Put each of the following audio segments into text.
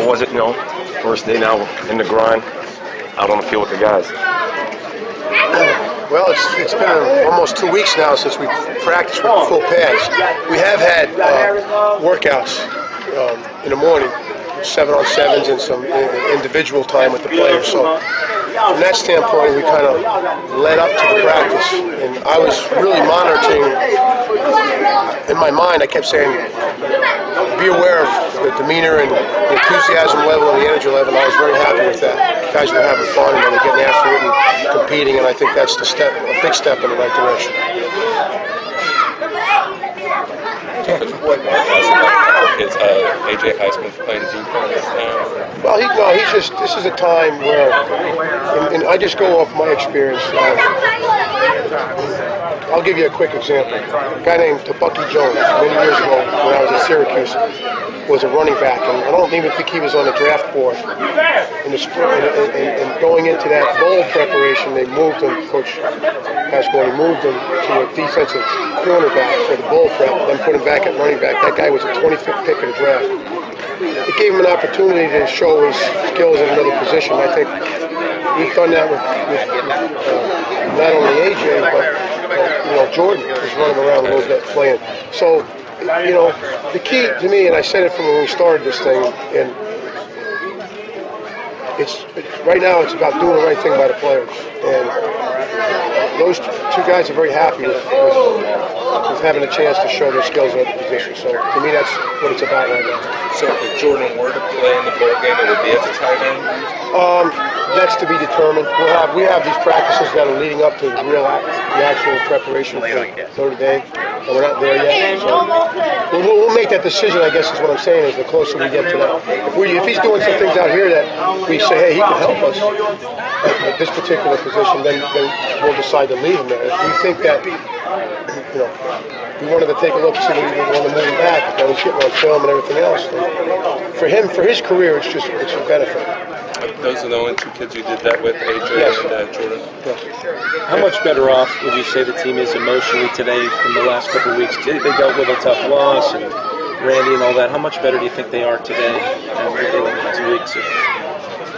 How was it, first day now in the grind, out on the field with the guys? Well, it's been almost 2 weeks now since we practiced with full pads. We have had workouts in the morning, 7-on-7s and some individual time with the players. So from that standpoint, we kind of led up to the practice, and I was really monitoring. In my mind, I kept saying, be aware of the demeanor and the enthusiasm level and the energy level. I was very happy with that. Guys were having fun and they were getting after it and competing, and I think that's a big step in the right direction. Is AJ Highsmith playing defense now? Well, this is a time where, and I just go off my experience. I'll give you a quick example. A guy named Bucky Jones, many years ago when I was at Syracuse, was a running back, and I don't even think he was on the draft board in the spring. And going into that bowl preparation, they moved him, Coach Pasquale moved him to a defensive cornerback for the bowl prep, then put him back at running back. That guy was a 25th pick of the draft. It gave him an opportunity to show his skills at another position. I think we've done that with not only AJ, but Jordan is running around a little bit playing. So, the key to me, and I said it from when we started this thing, and right now it's about doing the right thing by the players. And those two guys are very happy with having a chance to show their skills at the position. So to me, that's what it's about right now. So if Jordan were to play in the bowl game, it would be as a tight end? That's to be determined. We have these practices that are leading up to the actual preparation for third day, and we're not there yet. So we'll make that decision, I guess is what I'm saying, is the closer we get to that. If he's doing some things out here that we say, hey, he can help us at this particular position, then we'll decide to leave him there. If we think that, we wanted to take a look and see if we want to move him back, and he's getting on film and everything else. For him, for his career, it's a benefit. Those are the only two kids you did that with, AJ and Jordan? Yes. How much better off would you say the team is emotionally today from the last couple of weeks? They dealt with a tough loss and Randy and all that. How much better do you think they are today after 2 weeks of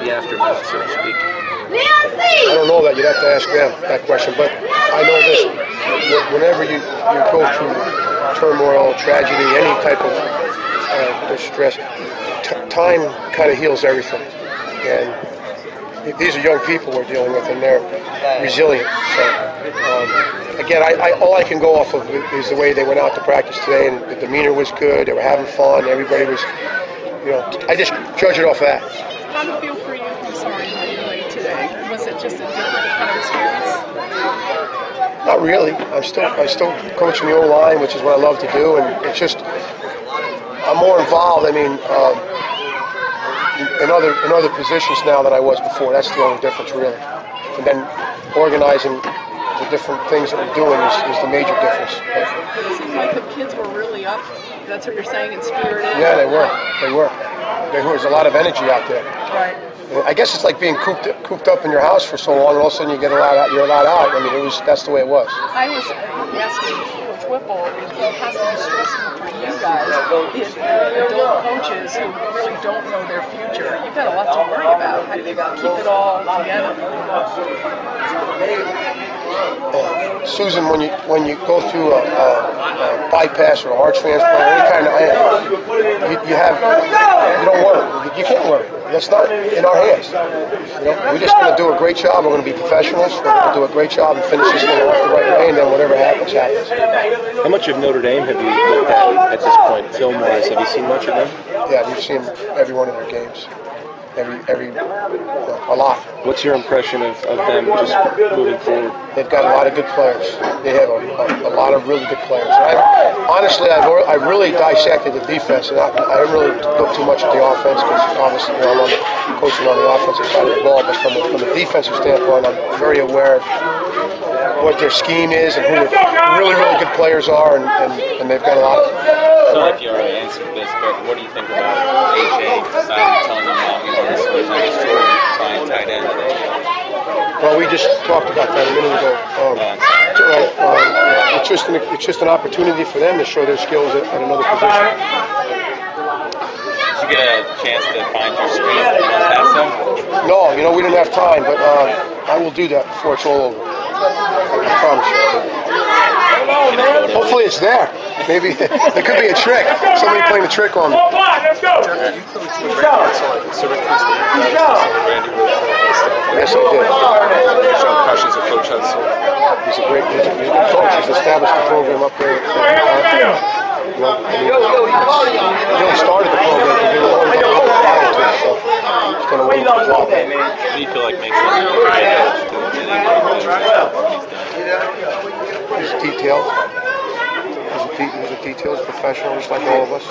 the aftermath, so to speak? I don't know that. You'd have to ask them that question. But I know this. Whenever you go through turmoil, tragedy, any type of distress, time kind of heals everything. And these are young people we're dealing with, and they're resilient. So, again, all I can go off of is the way they went out to practice today, and the demeanor was good. They were having fun. Everybody was, I just judge it off of that. How did it feel for you? I'm sorry, how you played today? Was it just a different kind of experience? Not really. I'm still coaching the O-line, which is what I love to do, and it's just I'm more involved. I mean. In other positions now than I was before. That's the only difference, really. And then organizing the different things that we're doing is the major difference. It seems like the kids were really up. That's what you're saying, in spirited. Yeah, they were. There was a lot of energy out there. Right. I guess it's like being cooped up in your house for so long, and all of a sudden you're allowed out. I mean, that's the way it was. I was asking Coach Whipple, it has to be stressful for you guys, the adult coaches who really don't know their future. You've got a lot to worry about. How do you keep it all together? Susan, when you go through a bypass or a heart transplant or any kind of you don't worry. You can't worry. That's not in our hands. We're just going to do a great job. We're going to be professionals. We're going to do a great job and finish this thing off the right way, and then whatever happens, happens. How much of Notre Dame have you looked at this point, film-wise? Have you seen much of them? Yeah, we've seen every one of their games. A lot. What's your impression of them just moving forward? They've got a lot of good players. They have a lot of really good players. Honestly, I've really dissected the defense, and I didn't really look too much at the offense because obviously I'm coaching on the offensive side of the ball. But from a defensive standpoint, I'm very aware of what their scheme is and who the really good players are, and they've got a lot of them. I feel like you already answered this, but what do you think about AJ deciding to tell them now he wants to switch? I guess Jordan trying tight end today. Well, we just talked about that a minute ago. It's just an opportunity for them to show their skills at another position. Did you get a chance to find your street in El Paso? No, we didn't have time, but I will do that before it's all over. I promise you. Hopefully it's there. Maybe it could be a trick. Somebody playing a trick on me. Let's go. Yes, I did. Some impressions of Coach Hudson. He's a good coach. He's established the program up there. He really started the program because they were only going to prior to it, so he's done a wonderful job. What do you feel like makes him a great coach to get anything he's done? He's detailed. He's a detailed professional, just like all of us.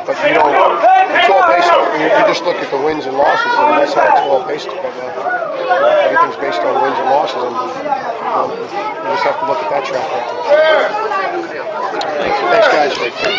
But it's all based on, you just look at the wins and losses, and that's how it's all based on. Everything's based on wins and losses, and you just have to look at that track record. Thanks, guys.